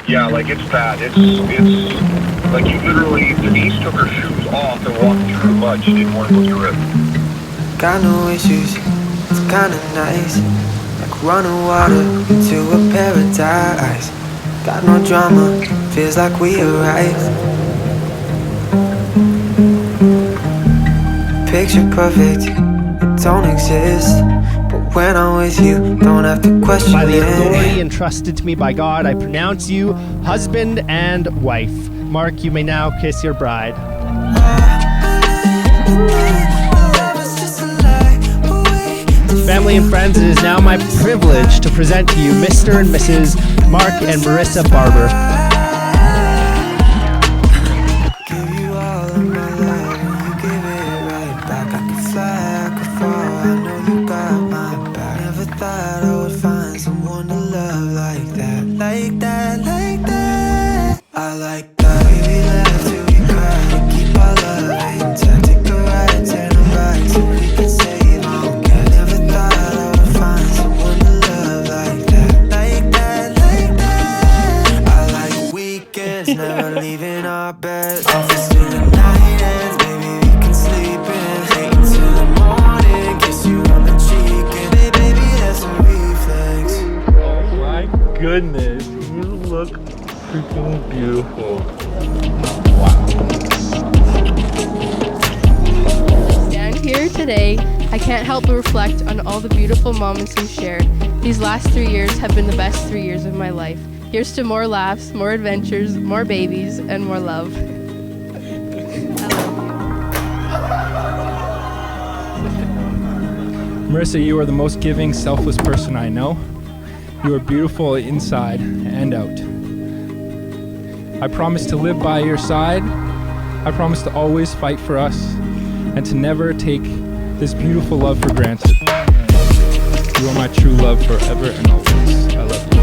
Yeah, like it's bad. It's like you literally, Denise took her shoes off and walked through the mud. She didn't want to go through it. Got no issues, it's kinda nice. Like running water into a paradise. Got no drama, feels like we arrived. Picture perfect, it don't exist. But when I'm with you, don't have to question By the it. authority entrusted to me by God, I pronounce you husband and wife. Mark, you may now kiss your bride. Family and friends, it is now my privilege to present to you Mr. and Mrs. Mark and Marissa Barber. Give you all of my love, and you give it right back. I could fly, I could fall, I know you got my back. Never thought I would find someone to love like that. Like that, like that. I like that. We laugh till we cry, to keep our love intact. Take a ride, turn them back so we can save on gas. Never thought I would find someone to love like that. Like that, like that. I like weekends, never leaving our bed. Office till the night ends, baby, we can sleep in. Late until the morning, kiss you on the cheek. And baby, that's a reflex. Oh my goodness, you look freaking beautiful. Stand here today, I can't help but reflect on all the beautiful moments we've shared. These last 3 years have been the best 3 years of my life. Here's to more laughs, more adventures, more babies, and more love. I love Marissa, you are the most giving, selfless person I know. You are beautiful inside and out. I promise to live by your side. I promise to always fight for us and to never take this beautiful love for granted. You are my true love forever and always. I love you.